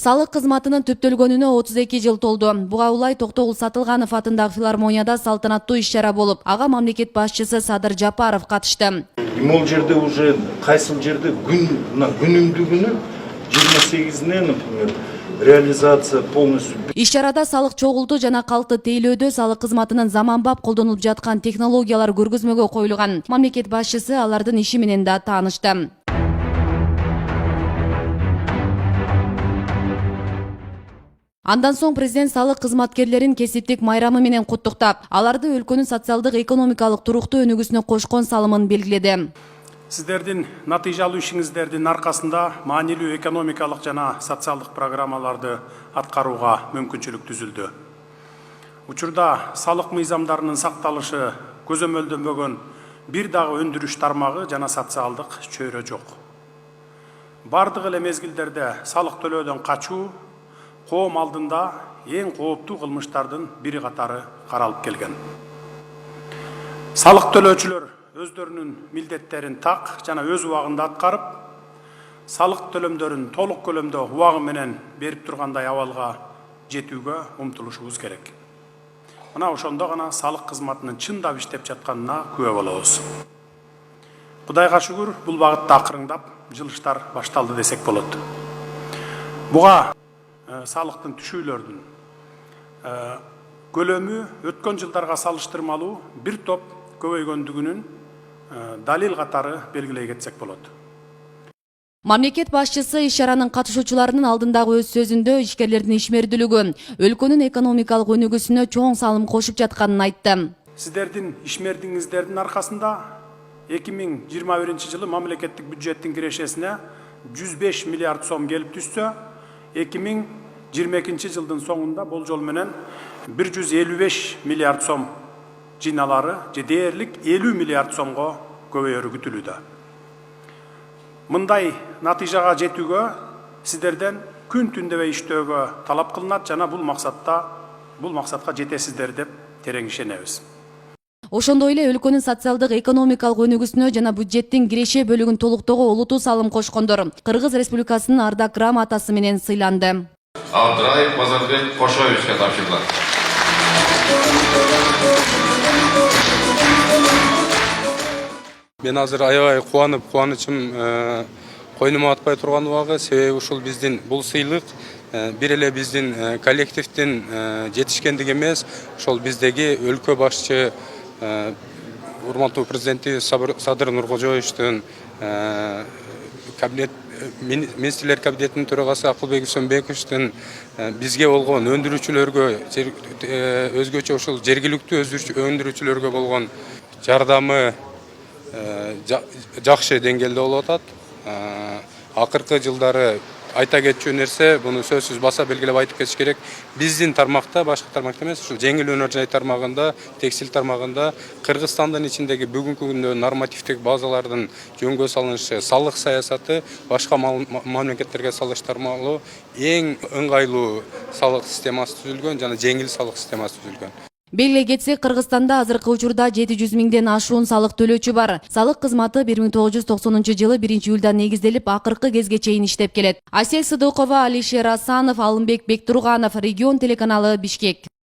Салык кызматынын түптөлгөнүнө 32 жыл толду. Буга улай Токтогул Сатылганов атындагы филармонияда салтанаттуу иш-чара болуп, ага мамлекет башчысы Садыр Жапаров катышты. Могул жерде уже кайсыл жерде күнүмдүгүнө 28-не, например, реализация полностью. Иш-чарада салык чогултуу жана калкты тейлөөдө салык кызматынын заманбап колдонулуп жаткан технологиялар көргөзмөгө коюлган. Мамлекет башчысы алардын иши менен да таанышты. Андан соң президент салык кызматкерлерин кесиптик майрамы менен куттуктап, аларды өлкөнүн социалдык экономикалык туруктуу өнүгүүсүнө кошкон салымын белгиледи. Сиздердин натыйжалуу ишиңиздердин аркасында маанилүү экономикалык жана социалдык программаларды аткарууга мүмкүнчүлүк түзүлдү. Учурда салык мыйзамдарынын сакталышы көзөмөлдөнбөгөн бир дагы өндүрүш тармагы жана социалдык чөйрө жок. Бардык эле мезгилдерде салык төлөөдөн качуу коом алдында эң кооптуу кылмыштардын бири катары каралып келген. Салык төлөөчүлөр өздөрүнүн милдеттерин так жана өз убагында аткарып, салык төлөмдөрүн толук көлөмдө убагы менен берип тургандай абалга жетүүгө умтулушубуз керек. Мына ошондо гана салык кызматынын чындап иштеп жатканына күбө болобуз. Кудайга шүгүр, бул багытта акырыңдап жылыштар башталды десек болот. Буга салыктын түшүүлөрдүн көлөмү өткөн жылдарга салыштырмалуу бир топ көбөйгөндүгүнүн далил катары белгилей кетсек болот. Мамлекет башчысы иш-чаранын катышуучуларынын алдындагы өз сөзүндө ишкерлердин ишмердүүлүгү өлкөнүн экономикалык өнүгүүсүнө чоң салым кошуп жатканын айтты. Сиздердин ишмердигиңиздердин аркасында 2021 жылы мамлекеттик бюджеттин кирешесине 105 миллиард сом келип түшсө, 2022 жылдын соңунда болжол менен 155 миллиард сом жыйналары же дээрлик 50 миллиард сомго көбөйөрү күтүлүүдө. Мындай натыйжага жетүүгө сиздерден күн түндөбөй иштөөгө талап кылынат жана бул максатка жетесиздер деп терең ишенебиз. Ошондой эле өлкөнүн социалдык экономикалык өнүгүүсүнө жана бюджеттин киреше бөлүгүн толуктоого олуттуу салым кошкондор Кыргыз Республикасынын ардак грамотасы менен сыйланды. Абдраев Базарбек Кошоевичке тапшырылат. Мен азыр аябай кубанып, кубанычым койнума атпай турган убагы, себеби ушул биздин бул сыйлык бир эле биздин коллективдин жетишкендиги эмес, ошол биздеги өлкө башчы урматтуу президенти Садыр Нуркожоевичтин министрлер кабинетинин төрагасы Акылбек Үсөнбековичтин бизге болгон өндүрүүчүлөргө, өзгөчө ушул жергиликтүү өндүрүүчүлөргө болгон жардамы жакшы деңгээлде болуп атат. Акыркы жылдары айта кетчү нерсе, буну сөзсүз баса белгилеп айтып кетиш керек. Биздин тармакта, башка тармакта эмес, ушул жеңил өнөр жай тармагында, текстиль тармагында Кыргызстандын ичиндеги бүгүнкү күндө нормативдик базалардын жөнгө салынышы, салык саясаты башка мамлекеттерге салыштырмалуу эң ыңгайлуу салык системасы түзүлгөн жана жеңил салык системасы түзүлгөн. Белгилей кетсек, Кыргызстанда азыркы учурда 700 миңден ашуун салык төлөөчү бар. Салык кызматы 1990 жылы 1-июлдан негизделип, акыркы кезге чейин иштеп келет. Асель Сыдыкова, Алишер Асанов, Алымбек Бектурганов, Регион телеканалы, Бишкек.